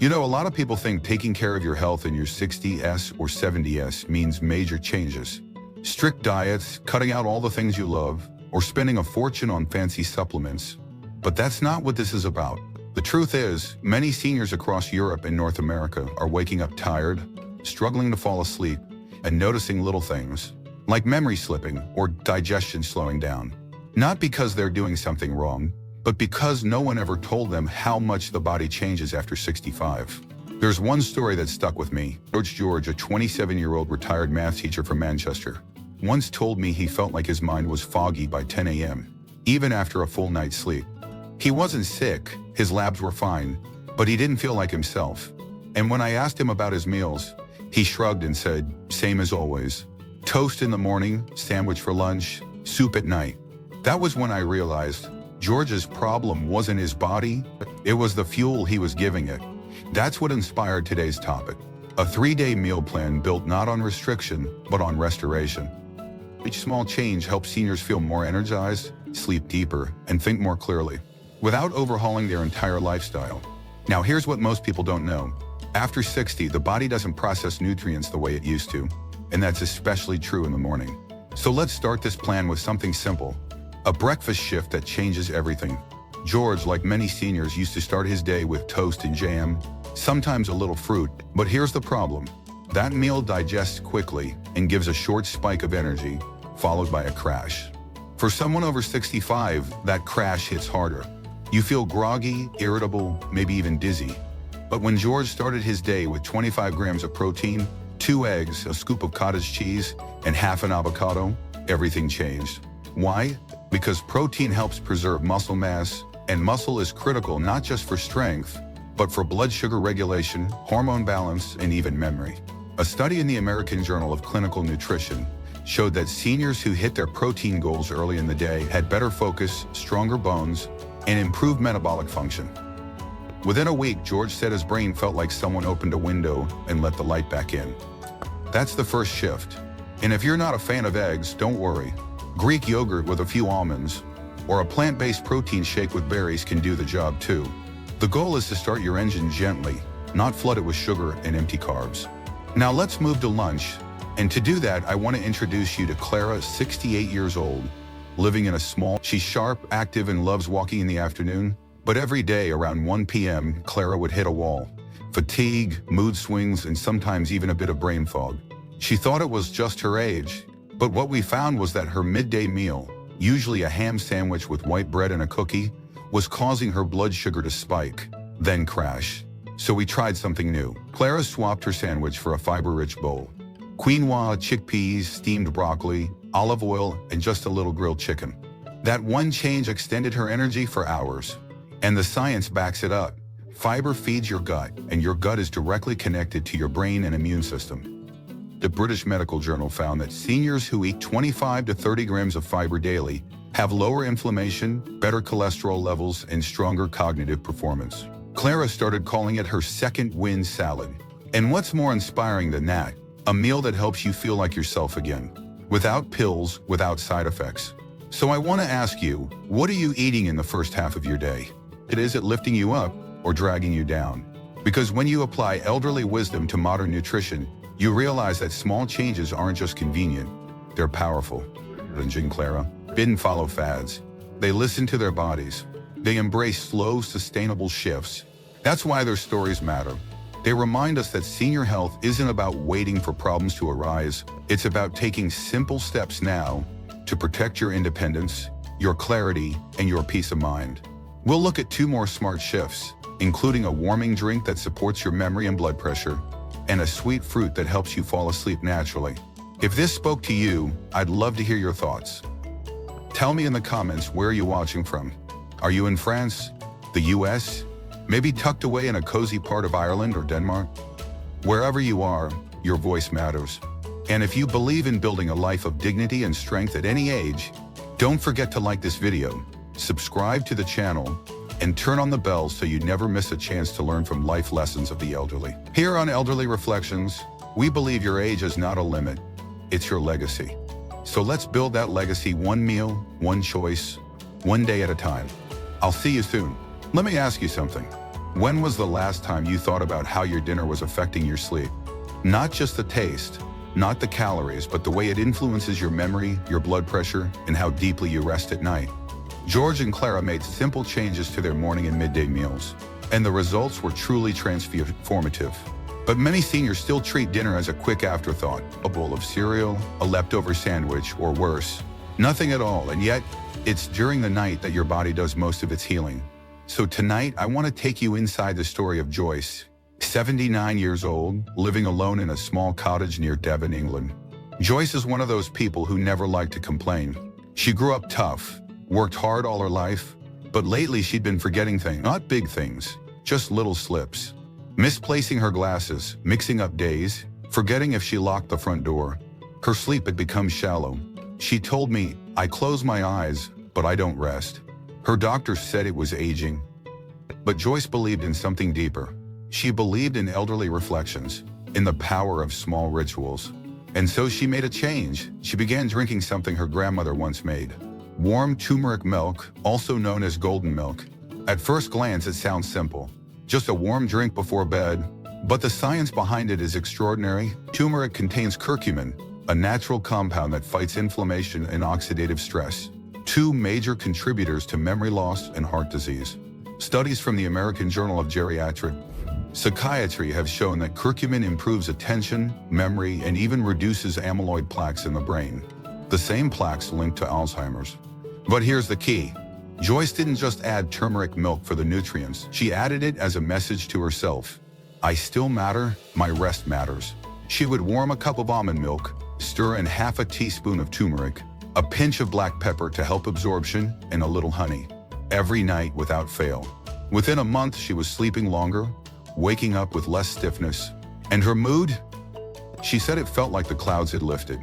You know, a lot of people think taking care of your health in your 60s or 70s means major changes. Strict diets, cutting out all the things you love, or spending a fortune on fancy supplements. But that's not what this is about. The truth is, many seniors across Europe and North America are waking up tired, struggling to fall asleep, and noticing little things, like memory slipping or digestion slowing down. Not because they're doing something wrong, but because no one ever told them how much the body changes after 65. There's one story that stuck with me. George, a 27-year-old retired math teacher from Manchester, once told me he felt like his mind was foggy by 10 a.m., even after a full night's sleep. He wasn't sick, his labs were fine, but he didn't feel like himself. And when I asked him about his meals, he shrugged and said, same as always. Toast in the morning, sandwich for lunch, soup at night. That was when I realized George's problem wasn't his body, it was the fuel he was giving it. That's what inspired today's topic. A 3-day meal plan built not on restriction, but on restoration. Each small change helps seniors feel more energized, sleep deeper, and think more clearly, without overhauling their entire lifestyle. Now here's what most people don't know. After 60, the body doesn't process nutrients the way it used to, and that's especially true in the morning. So let's start this plan with something simple. A breakfast shift that changes everything. George, like many seniors, used to start his day with toast and jam, sometimes a little fruit. But here's the problem. That meal digests quickly and gives a short spike of energy, followed by a crash. For someone over 65, that crash hits harder. You feel groggy, irritable, maybe even dizzy. But when George started his day with 25 grams of protein, 2 eggs, a scoop of cottage cheese, and half an avocado, everything changed. Why? Because protein helps preserve muscle mass, and muscle is critical not just for strength, but for blood sugar regulation, hormone balance, and even memory. A study in the American Journal of Clinical Nutrition showed that seniors who hit their protein goals early in the day had better focus, stronger bones, and improved metabolic function. Within a week, George said his brain felt like someone opened a window and let the light back in. That's the first shift. And if you're not a fan of eggs, don't worry. Greek yogurt with a few almonds, or a plant-based protein shake with berries can do the job too. The goal is to start your engine gently, not flood it with sugar and empty carbs. Now let's move to lunch. And to do that, I want to introduce you to Clara, 68 years old, living in a small. She's sharp, active, and loves walking in the afternoon. But every day around 1 p.m., Clara would hit a wall. Fatigue, mood swings, and sometimes even a bit of brain fog. She thought it was just her age, but what we found was that her midday meal, usually a ham sandwich with white bread and a cookie, was causing her blood sugar to spike, then crash. So we tried something new. Clara swapped her sandwich for a fiber-rich bowl. Quinoa, chickpeas, steamed broccoli, olive oil, and just a little grilled chicken. That one change extended her energy for hours. And the science backs it up. Fiber feeds your gut, and your gut is directly connected to your brain and immune system. The British Medical Journal found that seniors who eat 25 to 30 grams of fiber daily have lower inflammation, better cholesterol levels, and stronger cognitive performance. Clara started calling it her second wind salad. And what's more inspiring than that? A meal that helps you feel like yourself again, without pills, without side effects. So I want to ask you, what are you eating in the first half of your day? Is it lifting you up or dragging you down? Because when you apply elderly wisdom to modern nutrition, you realize that small changes aren't just convenient, they're powerful. And Clara didn't follow fads. They listened to their bodies. They embraced slow, sustainable shifts. That's why their stories matter. They remind us that senior health isn't about waiting for problems to arise. It's about taking simple steps now to protect your independence, your clarity, and your peace of mind. We'll look at 2 more smart shifts, including a warming drink that supports your memory and blood pressure, and a sweet fruit that helps you fall asleep naturally. If this spoke to you, I'd love to hear your thoughts. Tell me in the comments, where are you watching from? Are you in France, the US, maybe tucked away in a cozy part of Ireland or Denmark? Wherever you are, your voice matters. And if you believe in building a life of dignity and strength at any age, don't forget to like this video, subscribe to the channel, and turn on the bell so you never miss a chance to learn from life lessons of the elderly. Here on Elderly Reflections, we believe your age is not a limit, it's your legacy. So let's build that legacy one meal, one choice, one day at a time. I'll see you soon. Let me ask you something. When was the last time you thought about how your dinner was affecting your sleep? Not just the taste, not the calories, but the way it influences your memory, your blood pressure, and how deeply you rest at night. George and Clara made simple changes to their morning and midday meals, and the results were truly transformative. But many seniors still treat dinner as a quick afterthought, a bowl of cereal, a leftover sandwich, or worse, nothing at all. And yet, it's during the night that your body does most of its healing. So tonight, I want to take you inside the story of Joyce, 79 years old, living alone in a small cottage near Devon, England. Joyce is one of those people who never like to complain. She grew up tough, worked hard all her life, but lately she'd been forgetting things, not big things, just little slips. Misplacing her glasses, mixing up days, forgetting if she locked the front door. Her sleep had become shallow. She told me, "I close my eyes, but I don't rest." Her doctor said it was aging. But Joyce believed in something deeper. She believed in elderly reflections, in the power of small rituals. And so she made a change. She began drinking something her grandmother once made. Warm turmeric milk, also known as golden milk. At first glance, it sounds simple. Just a warm drink before bed. But the science behind it is extraordinary. Turmeric contains curcumin, a natural compound that fights inflammation and oxidative stress, two major contributors to memory loss and heart disease. Studies from the American Journal of Geriatric Psychiatry have shown that curcumin improves attention, memory, and even reduces amyloid plaques in the brain, the same plaques linked to Alzheimer's. But here's the key. Joyce didn't just add turmeric milk for the nutrients. She added it as a message to herself. I still matter, my rest matters. She would warm a cup of almond milk, stir in half a teaspoon of turmeric, a pinch of black pepper to help absorption, and a little honey. Every night without fail. Within a month, she was sleeping longer, waking up with less stiffness. And her mood? She said it felt like the clouds had lifted.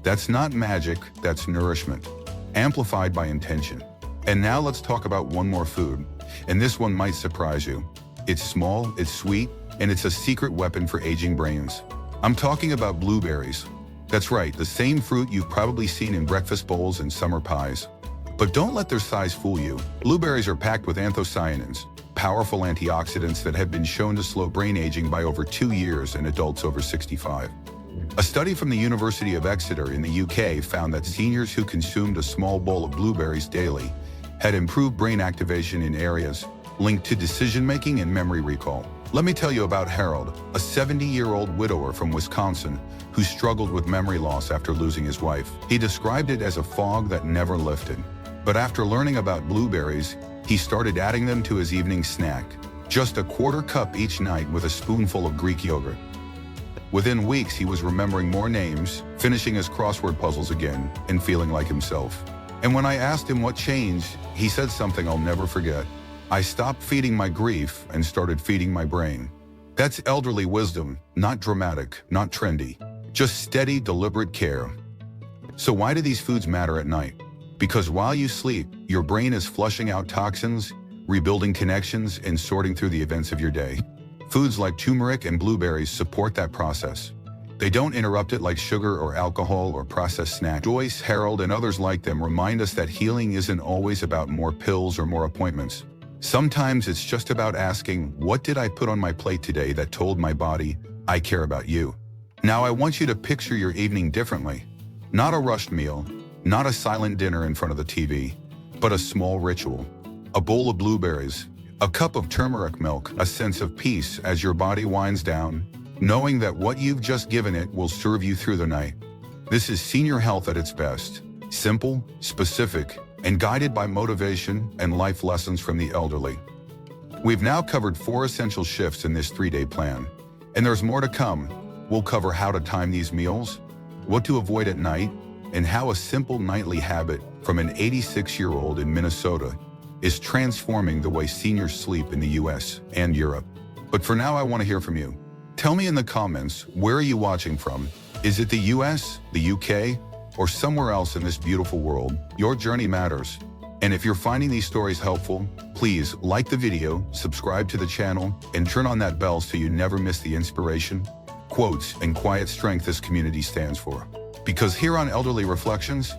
That's not magic, that's nourishment, amplified by intention. And now let's talk about one more food. And this one might surprise you. It's small, it's sweet, and it's a secret weapon for aging brains. I'm talking about blueberries. That's right, the same fruit you've probably seen in breakfast bowls and summer pies. But don't let their size fool you. Blueberries are packed with anthocyanins, powerful antioxidants that have been shown to slow brain aging by over 2 years in adults over 65. A study from the University of Exeter in the UK found that seniors who consumed a small bowl of blueberries daily had improved brain activation in areas linked to decision-making and memory recall. Let me tell you about Harold, a 70-year-old widower from Wisconsin who struggled with memory loss after losing his wife. He described it as a fog that never lifted. But after learning about blueberries, he started adding them to his evening snack, just a quarter cup each night with a spoonful of Greek yogurt. Within weeks, he was remembering more names, finishing his crossword puzzles again, and feeling like himself. And when I asked him what changed, he said something I'll never forget. I stopped feeding my grief and started feeding my brain. That's elderly wisdom, not dramatic, not trendy, just steady, deliberate care. So why do these foods matter at night? Because while you sleep, your brain is flushing out toxins, rebuilding connections, and sorting through the events of your day. Foods like turmeric and blueberries support that process. They don't interrupt it like sugar or alcohol or processed snacks. Joyce, Harold, and others like them remind us that healing isn't always about more pills or more appointments. Sometimes it's just about asking, what did I put on my plate today that told my body, I care about you? Now I want you to picture your evening differently. Not a rushed meal, not a silent dinner in front of the TV, but a small ritual. A bowl of blueberries, a cup of turmeric milk, a sense of peace as your body winds down, knowing that what you've just given it will serve you through the night. This is senior health at its best. Simple, specific, and guided by motivation and life lessons from the elderly. We've now covered 4 essential shifts in this 3-day plan, and there's more to come. We'll cover how to time these meals, what to avoid at night, and how a simple nightly habit from an 86-year-old in Minnesota is transforming the way seniors sleep in the US and Europe. But for now, I want to hear from you. Tell me in the comments, where are you watching from? Is it the US, the UK, or somewhere else in this beautiful world? Your journey matters. And if you're finding these stories helpful, please like the video, subscribe to the channel, and turn on that bell so you never miss the inspiration, quotes, and quiet strength this community stands for. Because here on Elderly Reflections,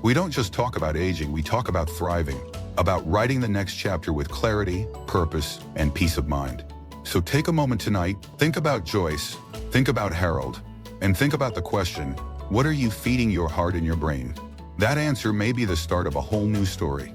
we don't just talk about aging, we talk about thriving. about writing the next chapter with clarity, purpose, and peace of mind. So take a moment tonight, think about Joyce, think about Harold, and think about the question, what are you feeding your heart and your brain? That answer may be the start of a whole new story.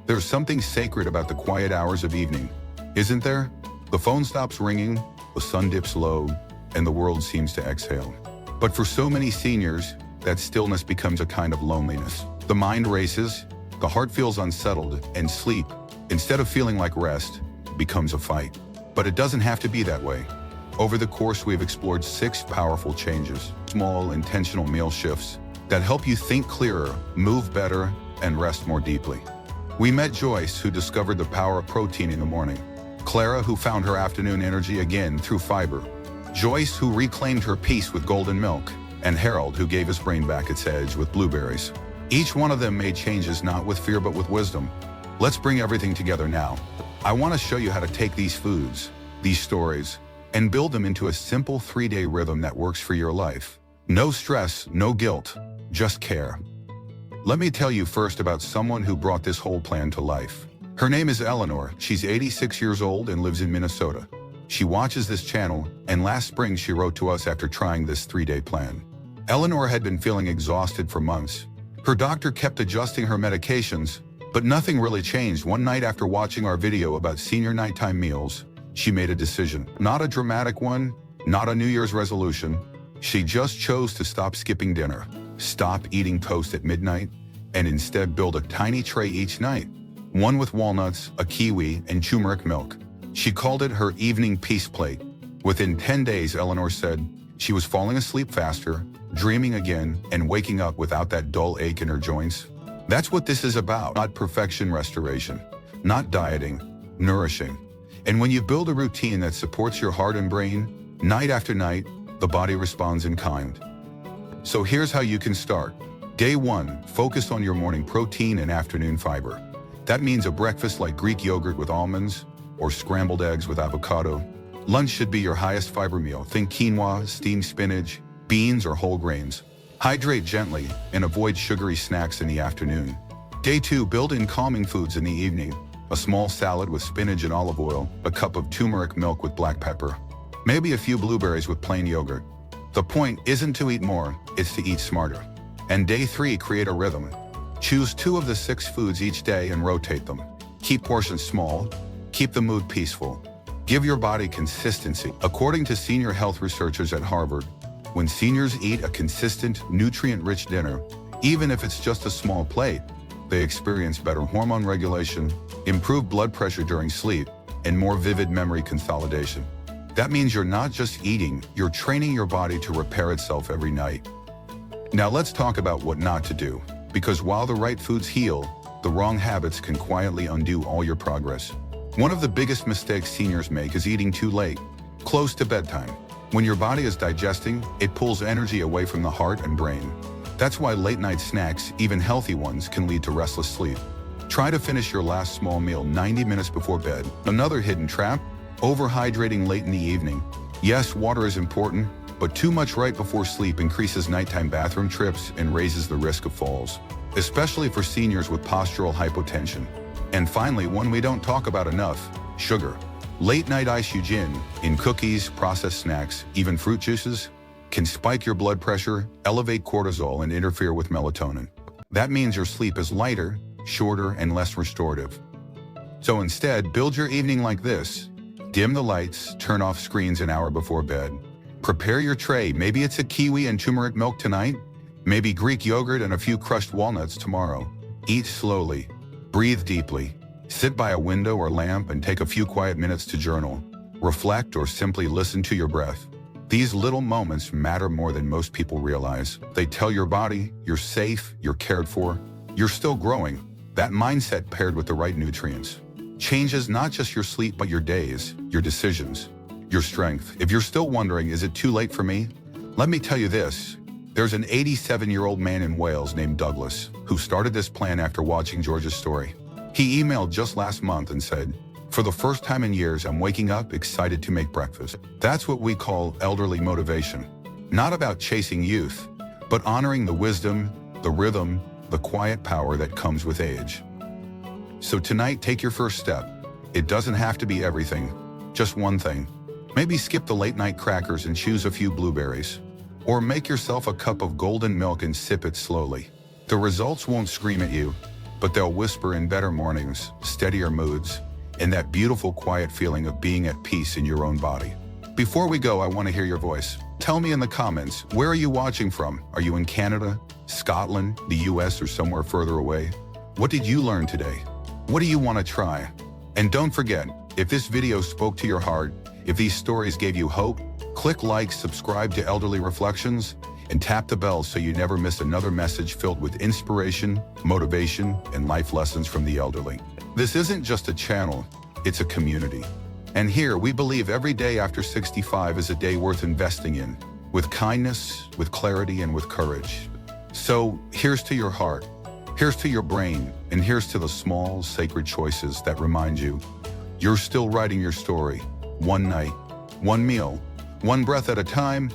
There's something sacred about the quiet hours of evening, isn't there? The phone stops ringing, the sun dips low, and the world seems to exhale. But for so many seniors, that stillness becomes a kind of loneliness. The mind races, the heart feels unsettled, and sleep, instead of feeling like rest, becomes a fight. But it doesn't have to be that way. Over the course, we've explored 6 powerful changes, small, intentional meal shifts that help you think clearer, move better, and rest more deeply. We met Joyce, who discovered the power of protein in the morning, Clara, who found her afternoon energy again through fiber, Joyce, who reclaimed her peace with golden milk, and Harold, who gave his brain back its edge with blueberries. Each one of them made changes not with fear but with wisdom. Let's bring everything together now. I want to show you how to take these foods, these stories, and build them into a simple 3-day rhythm that works for your life. No stress, no guilt, just care. Let me tell you first about someone who brought this whole plan to life. Her name is Eleanor. She's 86 years old and lives in Minnesota. She watches this channel, and last spring she wrote to us after trying this 3-day plan. Eleanor had been feeling exhausted for months. Her doctor kept adjusting her medications, but nothing really changed. One night after watching our video about senior nighttime meals, she made a decision. Not a dramatic one, not a New Year's resolution. She just chose to stop skipping dinner, stop eating toast at midnight, and instead build a tiny tray each night. One with walnuts, a kiwi, and turmeric milk. She called it her evening peace plate. Within 10 days, Eleanor said, she was falling asleep faster, dreaming again, and waking up without that dull ache in her joints. That's what this is about, not perfection restoration, not dieting, nourishing. And when you build a routine that supports your heart and brain, night after night, the body responds in kind. So here's how you can start. Day 1, focus on your morning protein and afternoon fiber. That means a breakfast like Greek yogurt with almonds or scrambled eggs with avocado. Lunch should be your highest fiber meal. Think quinoa, steamed spinach, beans, or whole grains. Hydrate gently and avoid sugary snacks in the afternoon. Day 2, build in calming foods in the evening. A small salad with spinach and olive oil, a cup of turmeric milk with black pepper, maybe a few blueberries with plain yogurt. The point isn't to eat more, it's to eat smarter. And Day 3, create a rhythm. Choose 2 of the 6 foods each day and rotate them. Keep portions small, keep the mood peaceful. Give your body consistency. According to senior health researchers at Harvard, when seniors eat a consistent, nutrient-rich dinner, even if it's just a small plate, they experience better hormone regulation, improved blood pressure during sleep, and more vivid memory consolidation. That means you're not just eating, you're training your body to repair itself every night. Now let's talk about what not to do, because while the right foods heal, the wrong habits can quietly undo all your progress. One of the biggest mistakes seniors make is eating too late, close to bedtime. When your body is digesting, it pulls energy away from the heart and brain. That's why late-night snacks, even healthy ones, can lead to restless sleep. Try to finish your last small meal 90 minutes before bed. Another hidden trap, overhydrating late in the evening. Yes, water is important, but too much right before sleep increases nighttime bathroom trips and raises the risk of falls, especially for seniors with postural hypotension. And finally, one we don't talk about enough, sugar. Late-night ice in cookies, processed snacks, even fruit juices, can spike your blood pressure, elevate cortisol, and interfere with melatonin. That means your sleep is lighter, shorter, and less restorative. So instead, build your evening like this. Dim the lights, turn off screens an hour before bed. Prepare your tray. Maybe it's a kiwi and turmeric milk tonight, maybe Greek yogurt and a few crushed walnuts tomorrow. Eat slowly, breathe deeply, sit by a window or lamp and take a few quiet minutes to journal, reflect, or simply listen to your breath. These little moments matter more than most people realize. They tell your body you're safe, you're cared for, you're still growing. That mindset paired with the right nutrients changes not just your sleep but your days, your decisions, your strength. If you're still wondering, is it too late for me? Let me tell you this. There's an 87-year-old man in Wales named Douglas who started this plan after watching George's story. He emailed just last month and said, "For the first time in years, I'm waking up excited to make breakfast." That's what we call elderly motivation. Not about chasing youth, but honoring the wisdom, the rhythm, the quiet power that comes with age. So tonight, take your first step. It doesn't have to be everything, just one thing. Maybe skip the late night crackers and choose a few blueberries. Or make yourself a cup of golden milk and sip it slowly. The results won't scream at you, but they'll whisper in better mornings, steadier moods, and that beautiful quiet feeling of being at peace in your own body. Before we go, I want to hear your voice. Tell me in the comments, where are you watching from? Are you in Canada, Scotland, the US, or somewhere further away? What did you learn today? What do you want to try? And don't forget, if this video spoke to your heart, if these stories gave you hope, click like, subscribe to Elderly Reflections, and tap the bell so you never miss another message filled with inspiration, motivation, and life lessons from the elderly. This isn't just a channel, it's a community. And here, we believe every day after 65 is a day worth investing in, with kindness, with clarity, and with courage. So, here's to your heart, here's to your brain, and here's to the small, sacred choices that remind you you're still writing your story, one night, one meal, one breath at a time.